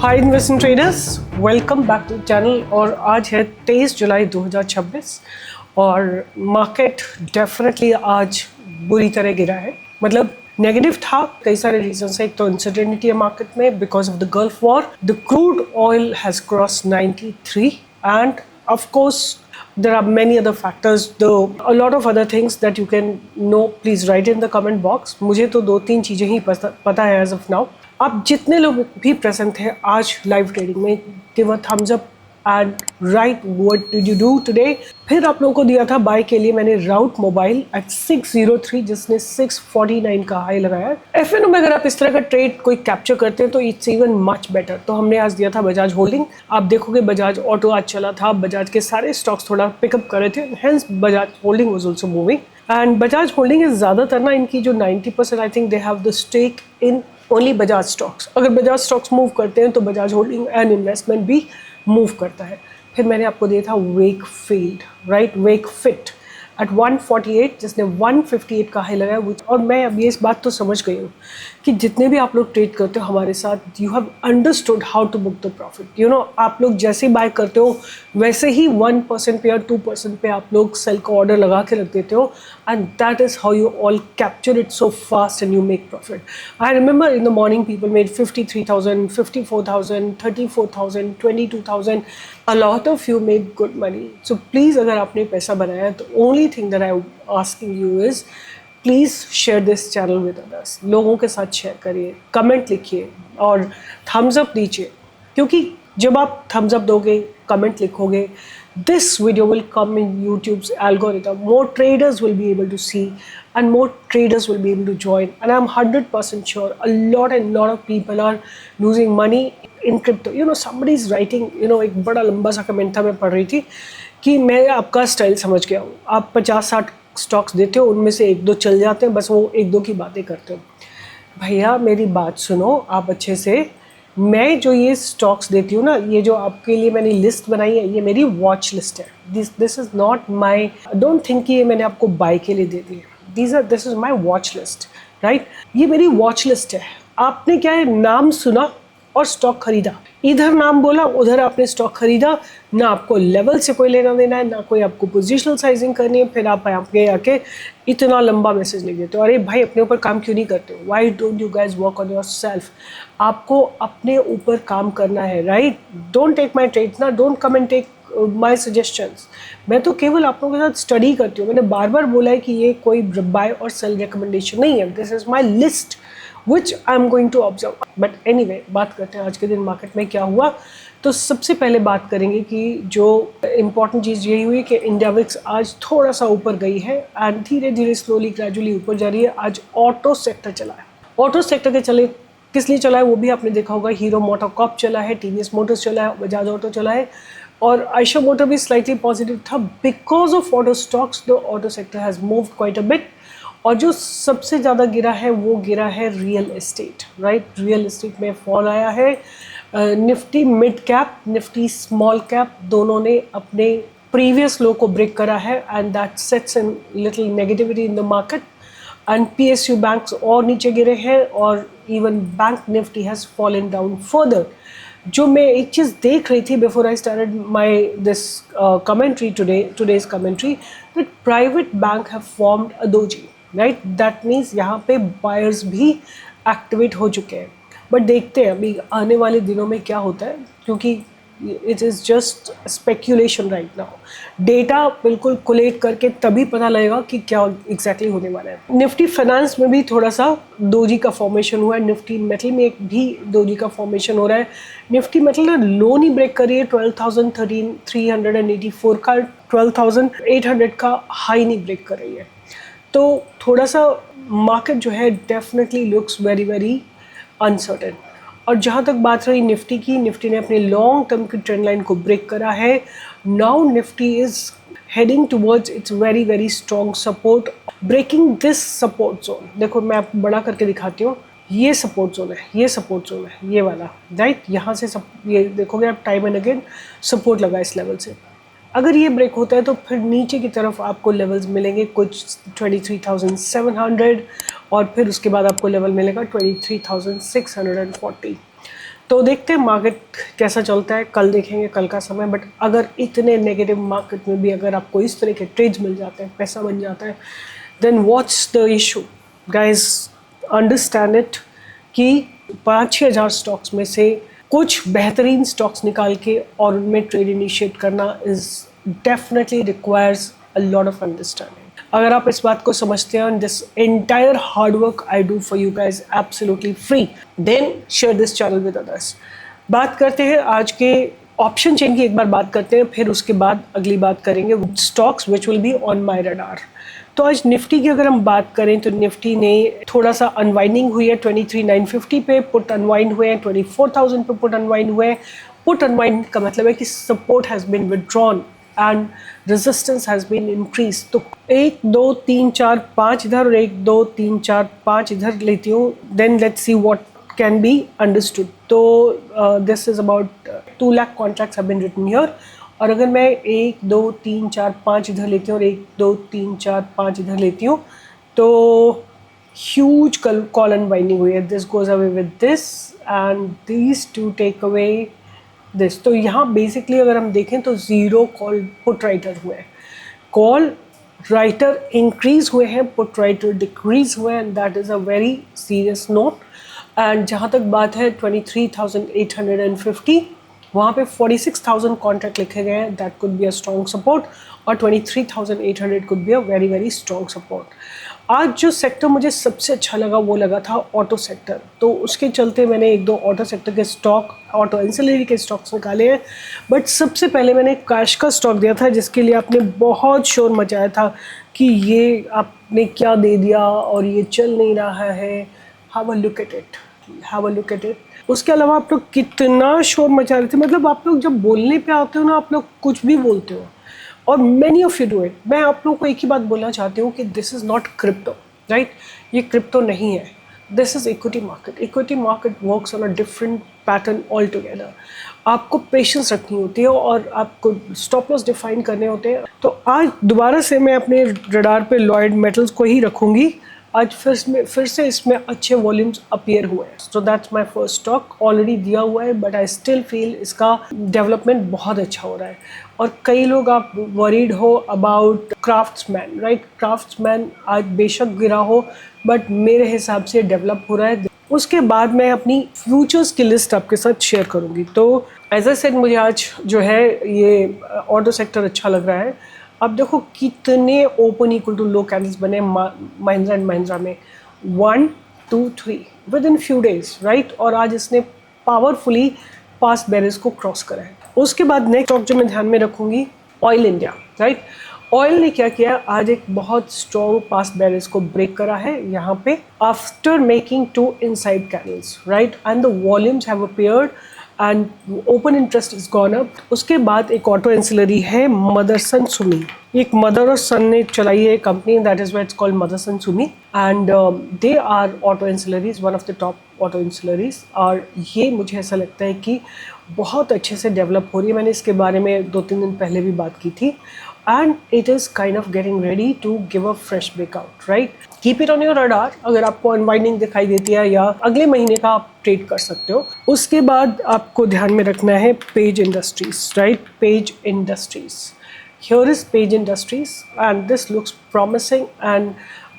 Hi investment traders, welcome back to channel. और आज है 23 जुलाई 2026 और मार्केट डेफिनेटली आज बुरी तरह गिरा है। मतलब नेगेटिव था, कई सारे रीजन से। एक तो अनसर्टेनिटी है मार्केट में because of the gulf war. The crude oil has cross 93 end of course there are many other factors, though a lot of other things that you can know. Please write in the comment box. मुझे तो दो तीन चीज़ें ही पता है as of now. आप जितने लोग भी प्रेजेंट हैं आज लाइव ट्रेडिंग में, give a thumbs up and right what did you do today. फिर आप लोगों को दिया था बाय के लिए मैंने राउट मोबाइल एट 603 जिसने 649 का हाई लगाया। एफएनओ में अगर आप इस तरह का ट्रेड कोई कैप्चर करते हैं तो इट्स इवन मच बेटर। तो हमने आज दिया था बजाज होल्डिंग। आप देखोगे बजाज ऑटो आज चला था, बजाज के सारे स्टॉक्स थोड़ा पिकअप कर रहे थे, hence Bajaj holding was also moving. And Bajaj holding is ज़्यादातर ना इनकी जो 90% I think they have the stake in only Bajaj stocks. अगर बजाज स्टॉक्स मूव करते हैं तो बजाज होल्डिंग एंड इन्वेस्टमेंट भी मूव करता है। फिर मैंने आपको दिया था वेकफील्ड, राइट, वेकफिट एट 148 जिसने 158 का हाई लगाया। और मैं अब ये इस बात तो समझ गई हूँ कि जितने भी आप लोग ट्रेड करते हो हमारे साथ, you have understood how to book the profit. You know, आप लोग जैसे बाय करते हो वैसे ही 1% पे या 2% पे आप लोग सेल का ऑर्डर लगा के रख देते हो and that is how you all capture it so fast and you make profit. I remember in the morning people made 53,000, 54,000, 34,000, 22,000. A lot of you made good money. So please, अगर आपने पैसा बनाया है तो only thing that I'm asking you is please share this channel with others. लोगों के साथ share करिए, कमेंट लिखिए और थम्स अप दीजिए, क्योंकि जब आप थम्स अप दोगे, कमेंट लिखोगे, this video will come in YouTube's algorithm. More traders will be able to see and more traders will be able to join, and I'm 100% sure a lot of people are losing money in crypto. You know, somebody is writing, you know, एक बड़ा लंबा सा comment था, मैं पढ़ रही थी कि मैं आपका स्टाइल समझ गया हूँ। आप 50-60 स्टॉक्स देते हो, उनमें से एक दो चल जाते हैं, बस वो एक दो की बातें करते हो। भैया मेरी बात सुनो आप अच्छे से। मैं जो ये स्टॉक्स देती हूँ ना, ये जो आपके लिए मैंने लिस्ट बनाई है, ये मेरी वॉच लिस्ट है। This is not my, don't think कि ये मैंने आपको बाय के लिए दे दी है। This is my watch list, right. ये मेरी वॉच लिस्ट है। आपने क्या है, नाम सुना और स्टॉक खरीदा, इधर नाम बोला उधर आपने स्टॉक खरीदा। ना आपको लेवल से कोई लेना देना है, ना कोई आपको पोजिशनल साइजिंग करनी है। फिर आप आके इतना लंबा मैसेज लिख देते हो, अरे भाई अपने ऊपर काम क्यों नहीं करते हो? Why don't you guys work on yourself? आपको अपने ऊपर काम करना है, right. Don't take my trades ना, don't come and take my suggestions. मैं तो केवल आप लोगों के साथ स्टडी करती हूँ। मैंने बार बार बोला है कि ये कोई बाय और सेल रिकमेंडेशन नहीं है। This is my list which I am going to observe. But anyway, बात करते हैं आज के दिन मार्केट में क्या हुआ। तो सबसे पहले बात करेंगे कि जो इम्पॉर्टेंट चीज़ यही हुई कि इंडिया विक्स आज थोड़ा सा ऊपर गई है एंड धीरे धीरे स्लोली ग्रेजुअली ऊपर जा रही है। आज ऑटो सेक्टर चला है। ऑटो सेक्टर के चले किस लिए चला है वो भी आपने देखा होगा। हीरो मोटोकॉर्प चला है, टीवीएस मोटर्स चला है, बजाज ऑटो चला है और आयशर मोटर भी स्लाइटली पॉजिटिव था। Because of auto stocks the auto sector has moved quite a bit. और जो सबसे ज़्यादा गिरा है वो गिरा है real estate, right. Real estate में फॉल आया है। Nifty mid cap, Nifty small cap दोनों ने अपने प्रीवियस लो को ब्रेक करा है and that sets in little negativity in the market. And PSU banks और नीचे गिरे हैं और even bank Nifty has fallen down further. जो मैं एक चीज़ देख रही थी before I started my this commentary today's commentary, that private bank have formed a doji, right. That means यहाँ पे बायर्स भी एक्टिवेट हो चुके हैं। बट देखते हैं अभी आने वाले दिनों में क्या होता है, क्योंकि it is just speculation right now. Data बिल्कुल कोलेट करके तभी पता लगेगा कि क्या एग्जैक्टली होने वाला है। निफ्टी फाइनेंस में भी थोड़ा सा डोजी का फॉर्मेशन हुआ है। निफ्टी मेटल में एक भी डोजी का फॉर्मेशन हो रहा है। निफ्टी मेटल ने लो नहीं ब्रेक करी है 12,384 का, 12,800 का हाई नहीं ब्रेक कर रही है। तो थोड़ा सा मार्केट जो है definitely looks very very uncertain. और जहाँ तक बात रही निफ्टी की, निफ्टी ने अपने लॉन्ग टर्म की ट्रेंड लाइन को ब्रेक करा है। Now Nifty is heading towards its very very strong support, breaking this support zone. देखो मैं आपको बड़ा करके दिखाती हूँ, ये सपोर्ट जोन है, ये सपोर्ट जोन है, ये वाला, राइट। यहाँ से ये देखोगे आप, टाइम एंड अगेन सपोर्ट लगा इस लेवल से। अगर ये ब्रेक होता है तो फिर नीचे की तरफ आपको लेवल्स मिलेंगे कुछ 23,700 और फिर उसके बाद आपको लेवल मिलेगा 23,640। तो देखते हैं मार्केट कैसा चलता है, कल देखेंगे कल का समय। बट अगर इतने नेगेटिव मार्केट में भी अगर आपको इस तरह के ट्रेड्स मिल जाते हैं, पैसा बन जाता है, then what's the issue guys, understand it कि 5-6 हज़ार स्टॉक्स में से कुछ बेहतरीन स्टॉक्स निकाल के और उनमें ट्रेड इनिशिएट करना is definitely requires a lot of understanding. अगर आप इस बात को समझते हैं, this entire hard work I do for you guys absolutely free, then share this channel with others. बात करते हैं आज के ऑप्शन चेन की, एक बार बात करते हैं, फिर उसके बाद अगली बात करेंगे stocks which will be on my radar. तो आज निफ्टी की अगर हम बात करें तो निफ्टी ने थोड़ा सा अनवाइंडिंग हुई है 23,950 पे, पुट अनवाइंड हुए हैं 24,000 पे, पुट अनवाइंड हुए हैं। पुट अनवाइंड का मतलब है कि support has been withdrawn and resistance has been increase. तो 1 2 3 4 5 इधर और 1 2 3 4 5 इधर लेती हूँ, then let's see what can be understood. तो this is about 2 lakh contracts have been written here. और अगर मैं 1 2 3 4 5 इधर लेती हूँ और 1 2 3 4 5 इधर लेती हूँ, तो ह्यूज कॉल अनवाइंडिंग हुई है। This goes away with this and these two take away this. तो यहाँ बेसिकली अगर हम देखें तो ज़ीरो कॉल पुट राइटर हुए हैं, कॉल राइटर इंक्रीज हुए हैं, पुट राइटर डिक्रीज हुए हैं, and that is a very serious note. And जहाँ तक बात है 23,850, वहाँ पे 46,000 कॉन्ट्रैक्ट लिखे गए हैं, that could be a strong support, और 23,800 could be a very very strong support. आज जो सेक्टर मुझे सबसे अच्छा लगा वो लगा था ऑटो सेक्टर। तो उसके चलते मैंने 1-2 ऑटो सेक्टर के स्टॉक, ऑटो एंसिलरी के स्टॉक्स निकाले हैं। बट सबसे पहले मैंने कैश का स्टॉक दिया था, जिसके लिए आपने बहुत शोर मचाया था कि ये आपने क्या दे दिया और ये चल नहीं रहा है। Have a look at it, have a look at it. उसके अलावा आप लोग कितना शोर मचा रहे थे, मतलब आप लोग जब बोलने पे आते हो ना, आप लोग कुछ भी बोलते हो, और many of you do it. मैं आप लोगों को एक ही बात बोलना चाहती हूँ कि this is not crypto, right? ये क्रिप्टो नहीं है, this is equity market. Equity market works on a different pattern all together. आपको पेशेंस रखनी होती है और आपको स्टॉप लॉस डिफाइन करने होते हैं। तो आज दोबारा से मैं अपने रडार पे लॉयड मेटल्स को ही रखूँगी। आज फिर से इसमें अच्छे वॉल्यूम्स अपीयर हुए हैं, so that's my first stock. Already दिया हुआ है, बट आई स्टिल फील इसका डेवलपमेंट बहुत अच्छा हो रहा है। और कई लोग आप वरीड हो अबाउट क्राफ्ट्समैन, राइट? क्राफ्ट्समैन आज बेशक गिरा हो, बट मेरे हिसाब से डेवलप हो रहा है। उसके बाद मैं अपनी फ्यूचर्स की लिस्ट आपके साथ शेयर करूँगी। तो एज आई सेड, मुझे आज जो है ये ऑटो सेक्टर अच्छा लग रहा है। अब देखो कितने open equal to low candles बने महिंद्रा एंड महिंद्रा में, 1 2 3 within few days, right? और आज इसने पावरफुली पास्ट बैरियर्स को क्रॉस करा है। उसके बाद नेक्स्ट स्टॉक जो मैं ध्यान में रखूंगी, ऑयल इंडिया, राइट? ऑयल ने क्या किया, आज एक बहुत स्ट्रॉन्ग पास्ट बैरियर्स को ब्रेक करा है यहाँ पे, after making 2 inside candles, right? And the volumes have appeared and open interest is gone up. उसके बाद एक ऑटो एंसिलरी है मदरसन सुमी, एक मदर और सन ने चलाई है company, that is why it's called Motherson Sumi, and they are auto ancillaries, one of the top auto ancillaries. और ये मुझे ऐसा लगता है कि बहुत अच्छे से डेवलप हो रही है। मैंने इसके बारे में 2-3 दिन पहले भी बात की थी, and it is kind of getting ready to give a fresh breakout, right? Keep it on your radar. अगर आपको अनवाइंडिंग दिखाई देती है या अगले महीने का आप ट्रेड कर सकते हो। उसके बाद आपको ध्यान में रखना है page industries, right? Page industries, here is page industries and this looks promising and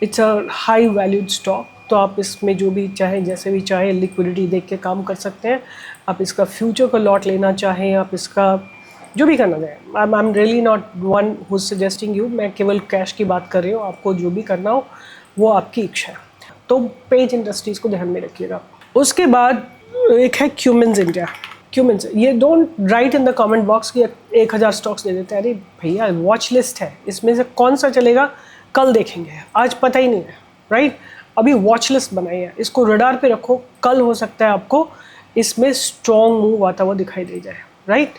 it's a high valued stock. तो आप इसमें जो भी चाहें, जैसे भी चाहें, लिक्विडिटी देख के काम कर सकते हैं। आप इसका फ्यूचर का लॉट लेना चाहें, आप इसका जो भी करना चाहें, I am really not one who suggesting you, मैं केवल कैश की बात कर रही हूँ। आपको जो भी करना हो वो आपकी इच्छा है। तो पेज इंडस्ट्रीज़ को ध्यान में रखिएगा। उसके बाद एक है क्यूमिंस इंडिया। क्यूमिंस, ये don't write in the comment box कि 1,000 स्टॉक्स दे देते हैं। अरे भैया, वॉच लिस्ट है, इसमें से कौन सा चलेगा कल देखेंगे, आज पता ही नहीं है, राइट? अभी वॉच लिस्ट बनाई है, इसको रडार पे रखो, कल हो सकता है आपको इसमें स्ट्रॉन्ग मूव आता हुआ दिखाई दे जाए, राइट?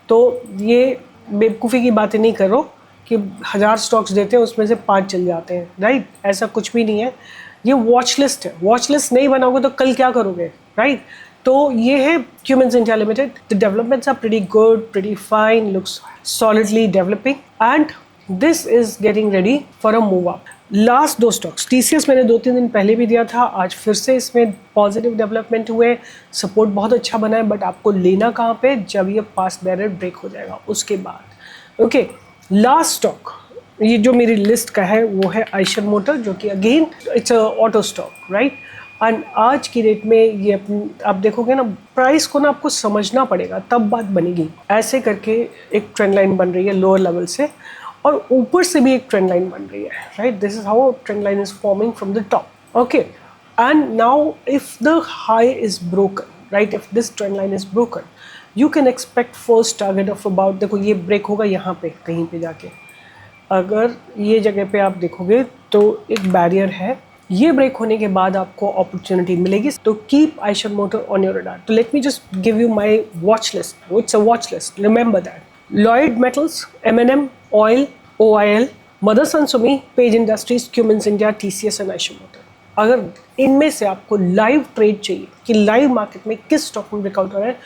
तो ये बेवकूफ़ी की बातें नहीं करो कि 1,000 स्टॉक्स देते हैं उसमें से 5 चल जाते हैं, राइट? ऐसा कुछ भी नहीं है। ये वॉच लिस्ट है, वॉच लिस्ट नहीं बनाओगे तो कल क्या करोगे, राइट? तो ये है Cummins India limited. The developments are pretty good, pretty fine, looks solidly developing and this is getting ready for a move up. Last दो स्टॉक्स, TCS मैंने 2-3 दिन पहले भी दिया था, आज फिर से इसमें पॉजिटिव डेवलपमेंट हुए, सपोर्ट बहुत अच्छा बना है, बट आपको लेना कहाँ पे, जब ये पास्ट बैरियर ब्रेक हो जाएगा उसके बाद। ओके, लास्ट स्टॉक ये जो मेरी लिस्ट का है वो है आइशर मोटर, जो कि again it's a auto stock, right. And आज की डेट में ये आप देखोगे ना, प्राइस को ना आपको समझना पड़ेगा तब बात बनेगी। ऐसे करके एक ट्रेंड लाइन बन रही है लोअर लेवल से, और ऊपर से भी एक ट्रेंड लाइन बन रही है, right. This is how trend line is forming from the top. Okay, and now if the high is broken, right, if this trend line is broken, you can expect first target of about, देखो ये break होगा यहाँ पे कहीं पे जाके, अगर ये जगह पे आप देखोगे तो एक बैरियर है, ये ब्रेक होने के बाद आपको अपॉर्चुनिटी मिलेगी। तो keep Eicher motor on your radar. तो let me just give you my watch list, it's a watch list, remember that. Lloyds metals, M&M, oil, OIL, Motherson Sumi, Page industries, Cummins India, TCS and Eicher motor. अगर इनमें से आपको live trade चाहिए कि live market में किस stock में breakout हो रहा है,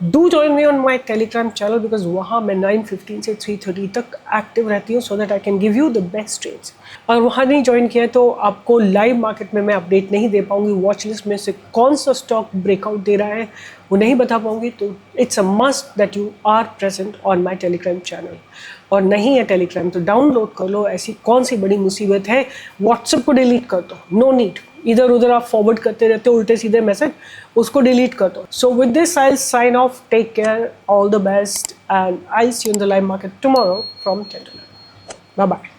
do join me on my Telegram channel, because वहाँ मैं 9:15 से 3:30 तक एक्टिव रहती हूँ, so that I can give you the best trades. अगर वहाँ नहीं ज्वाइन किया है तो आपको लाइव मार्केट में मैं अपडेट नहीं दे पाऊँगी, वॉच लिस्ट में से कौन सा स्टॉक ब्रेकआउट दे रहा है वो नहीं बता पाऊँगी। तो it's a must that you are present on my Telegram channel. और नहीं है टेलीग्राम तो डाउनलोड कर लो, ऐसी कौन सी बड़ी मुसीबत है, व्हाट्सएप को डिलीट कर दो, नो नीड, इधर उधर आप फॉरवर्ड करते रहते हो उल्टे सीधे मैसेज, उसको डिलीट कर दो। So with this I sign off, take care, all the best, and I see you in the live market tomorrow from 10 to 11। Bye bye.